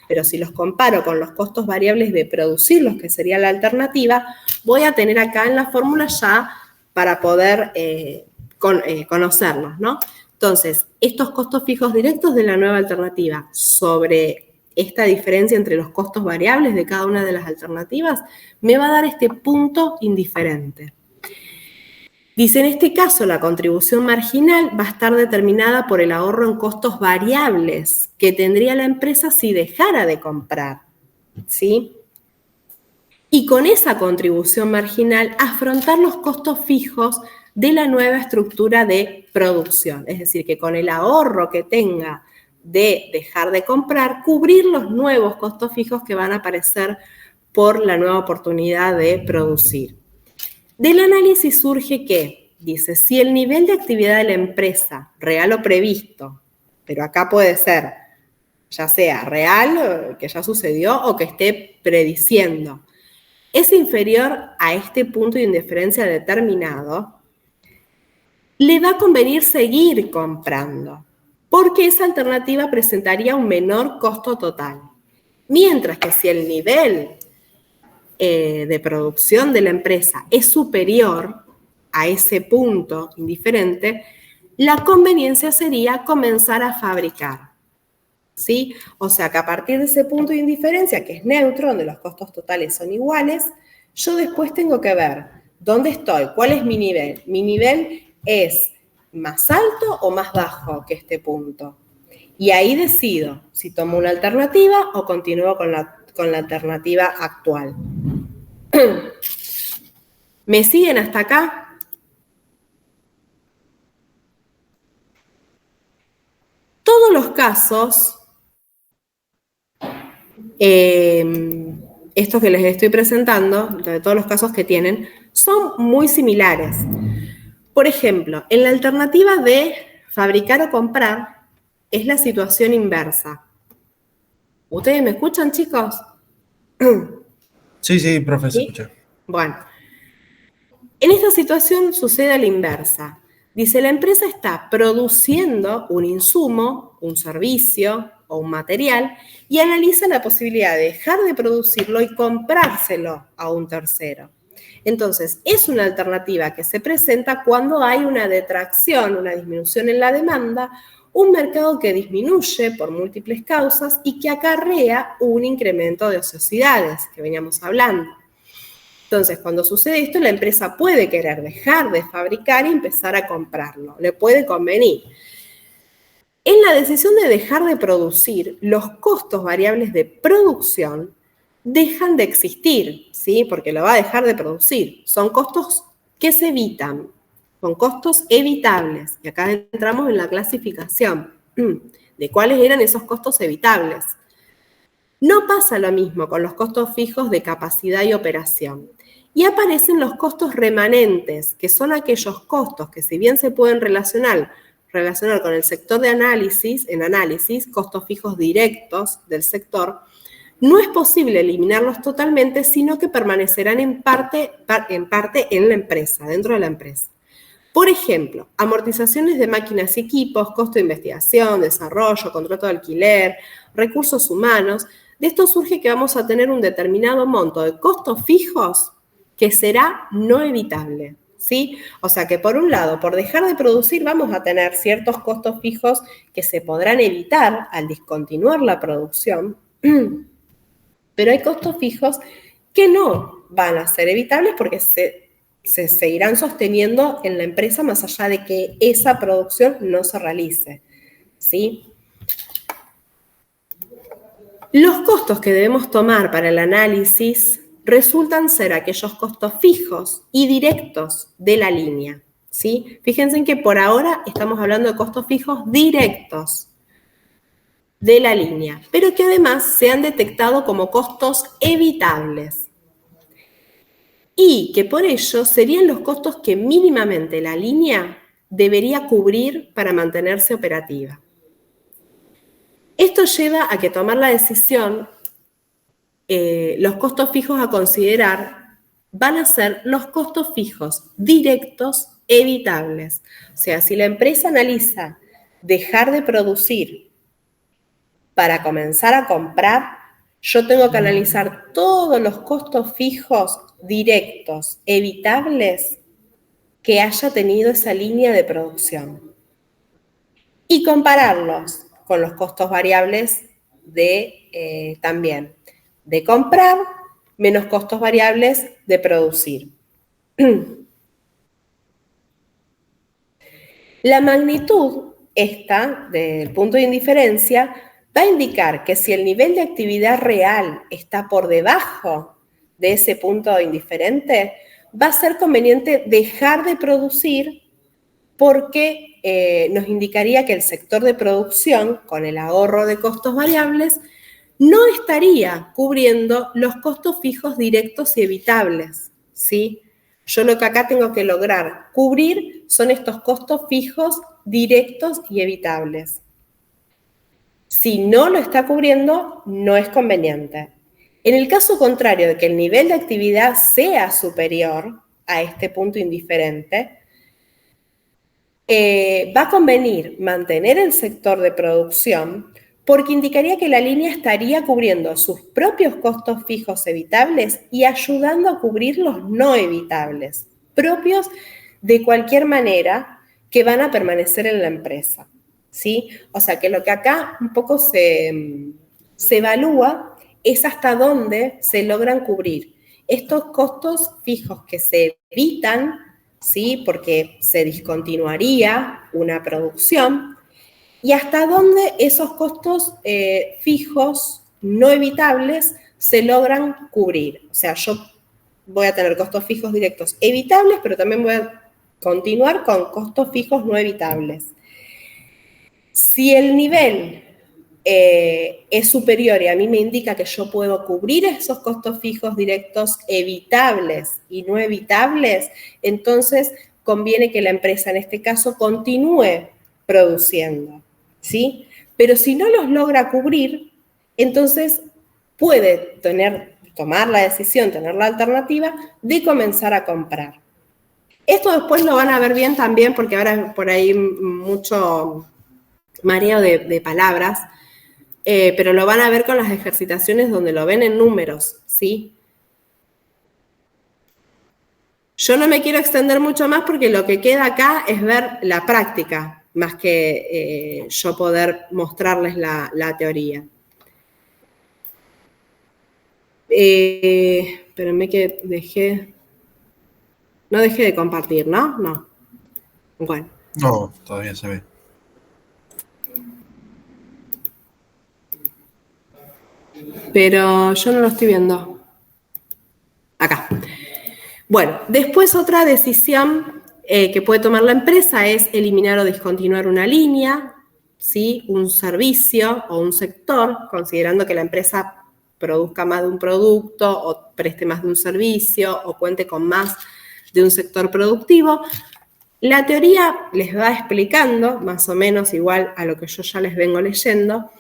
Pero si los comparo con los costos variables de producirlos, que sería la alternativa, voy a tener acá en la fórmula ya para poder conocerlos, ¿no? Entonces, estos costos fijos directos de la nueva alternativa sobre esta diferencia entre los costos variables de cada una de las alternativas me va a dar este punto indiferente. Dice, en este caso, la contribución marginal va a estar determinada por el ahorro en costos variables que tendría la empresa si dejara de comprar, ¿sí? Y con esa contribución marginal, afrontar los costos fijos de la nueva estructura de producción. Es decir, que con el ahorro que tenga de dejar de comprar, cubrir los nuevos costos fijos que van a aparecer por la nueva oportunidad de producir. Del análisis surge que, dice, si el nivel de actividad de la empresa, real o previsto, pero acá puede ser ya sea real, que ya sucedió, o que esté prediciendo, es inferior a este punto de indiferencia determinado, le va a convenir seguir comprando, porque esa alternativa presentaría un menor costo total. Mientras que si el nivel de producción de la empresa es superior a ese punto indiferente, la conveniencia sería comenzar a fabricar, ¿sí? O sea que a partir de ese punto de indiferencia, que es neutro, donde los costos totales son iguales, yo después tengo que ver dónde estoy, cuál es mi nivel. Mi nivel es más alto o más bajo que este punto. Y ahí decido si tomo una alternativa o continúo con la alternativa actual. ¿Me siguen hasta acá? Todos los casos, estos que les estoy presentando, de todos los casos que tienen, son muy similares. Por ejemplo, en la alternativa de fabricar o comprar, es la situación inversa. ¿Ustedes me escuchan, chicos? Sí, profe, se ¿Sí? escucha. Bueno, en esta situación sucede a la inversa. Dice, la empresa está produciendo un insumo, un servicio o un material y analiza la posibilidad de dejar de producirlo y comprárselo a un tercero. Entonces, es una alternativa que se presenta cuando hay una detracción, una disminución en la demanda, un mercado que disminuye por múltiples causas y que acarrea un incremento de ociosidades, que veníamos hablando. Entonces, cuando sucede esto, la empresa puede querer dejar de fabricar y empezar a comprarlo. Le puede convenir. En la decisión de dejar de producir, los costos variables de producción dejan de existir, ¿sí? Porque lo va a dejar de producir. Son costos que se evitan, son costos evitables. Y acá entramos en la clasificación de cuáles eran esos costos evitables. No pasa lo mismo con los costos fijos de capacidad y operación. Y aparecen los costos remanentes, que son aquellos costos que si bien se pueden relacionar con el sector de análisis, costos fijos directos del sector, no es posible eliminarlos totalmente, sino que permanecerán en parte en la empresa, dentro de la empresa. Por ejemplo, amortizaciones de máquinas y equipos, costo de investigación, desarrollo, contrato de alquiler, recursos humanos. De esto surge que vamos a tener un determinado monto de costos fijos que será no evitable, ¿sí? O sea que por un lado, por dejar de producir, vamos a tener ciertos costos fijos que se podrán evitar al discontinuar la producción, pero hay costos fijos que no van a ser evitables porque se seguirán sosteniendo en la empresa más allá de que esa producción no se realice, ¿sí? Los costos que debemos tomar para el análisis resultan ser aquellos costos fijos y directos de la línea, ¿sí? Fíjense en que por ahora estamos hablando de costos fijos directos de la línea, pero que además se han detectado como costos evitables y que por ello serían los costos que mínimamente la línea debería cubrir para mantenerse operativa. Esto lleva a que tomar la decisión, los costos fijos a considerar van a ser los costos fijos directos evitables. O sea, si la empresa analiza dejar de producir para comenzar a comprar, yo tengo que analizar todos los costos fijos directos evitables que haya tenido esa línea de producción y compararlos con los costos variables de también de comprar menos costos variables de producir. La magnitud esta del punto de indiferencia va a indicar que si el nivel de actividad real está por debajo de ese punto indiferente, va a ser conveniente dejar de producir porque nos indicaría que el sector de producción, con el ahorro de costos variables, no estaría cubriendo los costos fijos directos y evitables, ¿sí? Yo lo que acá tengo que lograr cubrir son estos costos fijos directos y evitables. Si no lo está cubriendo, no es conveniente. En el caso contrario de que el nivel de actividad sea superior a este punto indiferente, va a convenir mantener el sector de producción porque indicaría que la línea estaría cubriendo sus propios costos fijos evitables y ayudando a cubrir los no evitables, propios de cualquier manera que van a permanecer en la empresa, ¿sí? O sea que lo que acá un poco se evalúa es hasta dónde se logran cubrir estos costos fijos que se evitan, ¿sí? Porque se discontinuaría una producción, y hasta dónde esos costos fijos no evitables se logran cubrir. O sea, yo voy a tener costos fijos directos evitables, pero también voy a continuar con costos fijos no evitables. Si el nivel es superior y a mí me indica que yo puedo cubrir esos costos fijos directos evitables y no evitables, entonces conviene que la empresa en este caso continúe produciendo, ¿sí? Pero si no los logra cubrir, entonces puede tomar la decisión, tener la alternativa de comenzar a comprar. Esto después lo van a ver bien también porque ahora por ahí mucho mareo de palabras, pero lo van a ver con las ejercitaciones donde lo ven en números, ¿sí? Yo no me quiero extender mucho más porque lo que queda acá es ver la práctica, más que yo poder mostrarles la teoría. Espérenme que no dejé de compartir, ¿no? No. Bueno. No, todavía se ve. Pero yo no lo estoy viendo. Acá. Bueno, después otra decisión que puede tomar la empresa es eliminar o discontinuar una línea, ¿sí? Un servicio o un sector, considerando que la empresa produzca más de un producto o preste más de un servicio o cuente con más de un sector productivo. La teoría les va explicando, más o menos igual a lo que yo ya les vengo leyendo,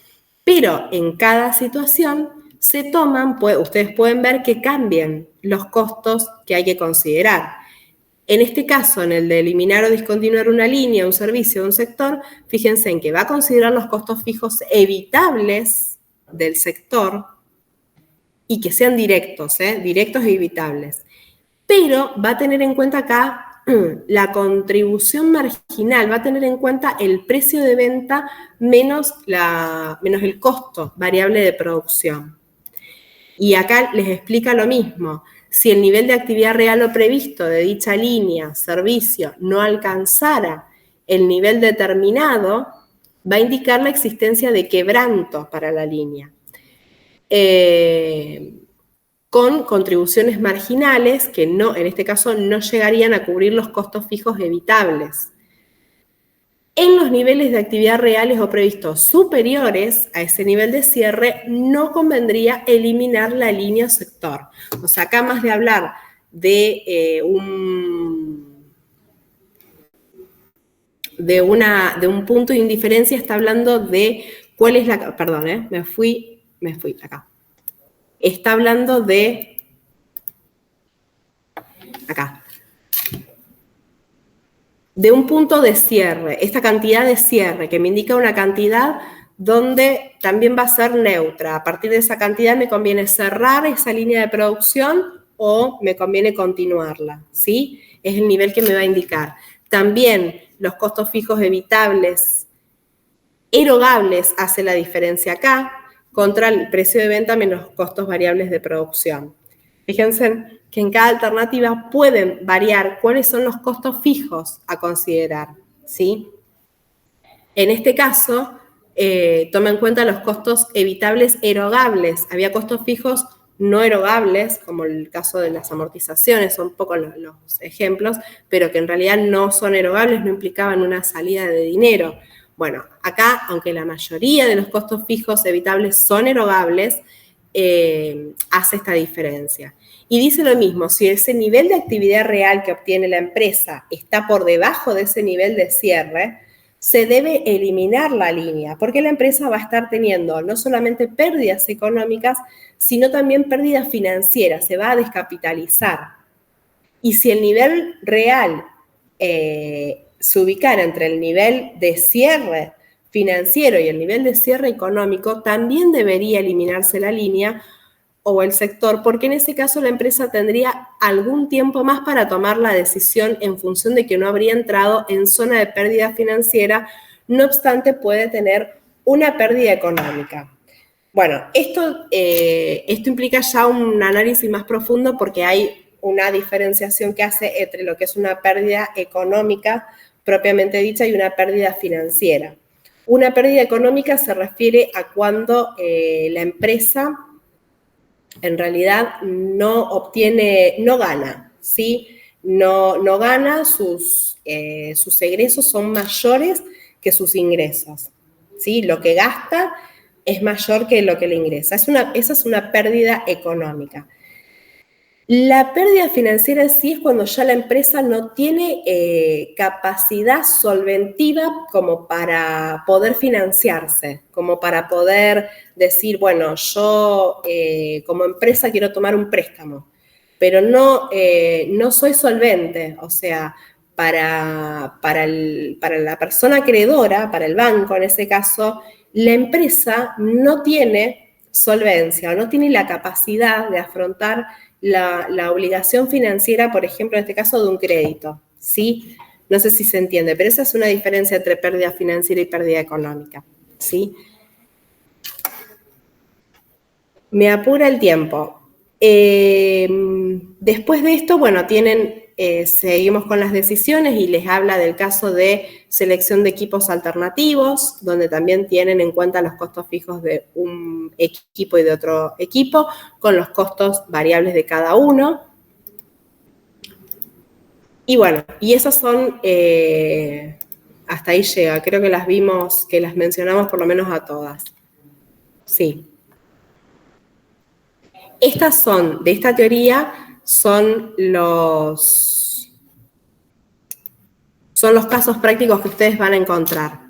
pero en cada situación se toman, ustedes pueden ver que cambian los costos que hay que considerar. En este caso, en el de eliminar o discontinuar una línea, un servicio, un sector, fíjense en que va a considerar los costos fijos evitables del sector y que sean directos, directos e evitables. Pero va a tener en cuenta acá la contribución marginal, va a tener en cuenta el precio de venta menos el costo variable de producción. Y acá les explica lo mismo. Si el nivel de actividad real o previsto de dicha línea, servicio, no alcanzara el nivel determinado, va a indicar la existencia de quebranto para la línea. Con contribuciones marginales que no, en este caso no llegarían a cubrir los costos fijos evitables. En los niveles de actividad reales o previstos superiores a ese nivel de cierre, no convendría eliminar la línea o sector. O sea, acá más de hablar de un punto de indiferencia, está hablando de cuál es la... Perdón, me fui acá. Está hablando de... Acá. De un punto de cierre, esta cantidad de cierre que me indica una cantidad donde también va a ser neutra. A partir de esa cantidad me conviene cerrar esa línea de producción o me conviene continuarla, ¿sí? Es el nivel que me va a indicar. También los costos fijos evitables, erogables, hace la diferencia acá, contra el precio de venta menos costos variables de producción. Fíjense que en cada alternativa pueden variar cuáles son los costos fijos a considerar, ¿sí? En este caso, toma en cuenta los costos evitables erogables. Había costos fijos no erogables, como el caso de las amortizaciones, son un poco los ejemplos, pero que en realidad no son erogables, no implicaban una salida de dinero. Bueno, acá, aunque la mayoría de los costos fijos evitables son erogables, hace esta diferencia. Y dice lo mismo, si ese nivel de actividad real que obtiene la empresa está por debajo de ese nivel de cierre, se debe eliminar la línea, porque la empresa va a estar teniendo no solamente pérdidas económicas, sino también pérdidas financieras, se va a descapitalizar. Y si el nivel real se ubicara entre el nivel de cierre financiero y el nivel de cierre económico, también debería eliminarse la línea o el sector, porque en ese caso la empresa tendría algún tiempo más para tomar la decisión en función de que no habría entrado en zona de pérdida financiera, no obstante puede tener una pérdida económica. Bueno, esto implica ya un análisis más profundo porque hay una diferenciación que hace entre lo que es una pérdida económica propiamente dicha y una pérdida financiera. Una pérdida económica se refiere a cuando la empresa en realidad no gana, ¿sí? No gana, sus egresos son mayores que sus ingresos, ¿sí? Lo que gasta es mayor que lo que le ingresa. Esa es una pérdida económica. La pérdida financiera sí es cuando ya la empresa no tiene capacidad solventiva como para poder financiarse, como para poder decir, bueno, yo como empresa quiero tomar un préstamo, pero no soy solvente, o sea, para la persona acreedora, para el banco en ese caso, la empresa no tiene solvencia o no tiene la capacidad de afrontar la obligación financiera, por ejemplo, en este caso de un crédito, ¿sí? No sé si se entiende, pero esa es una diferencia entre pérdida financiera y pérdida económica, ¿sí? Me apura el tiempo. Después de esto, bueno, seguimos con las decisiones y les habla del caso de selección de equipos alternativos, donde también tienen en cuenta los costos fijos de un equipo y de otro equipo, con los costos variables de cada uno. Y bueno, y esas son, hasta ahí llega, creo que las vimos, que las mencionamos por lo menos a todas. Sí. De esta teoría, son los casos prácticos que ustedes van a encontrar.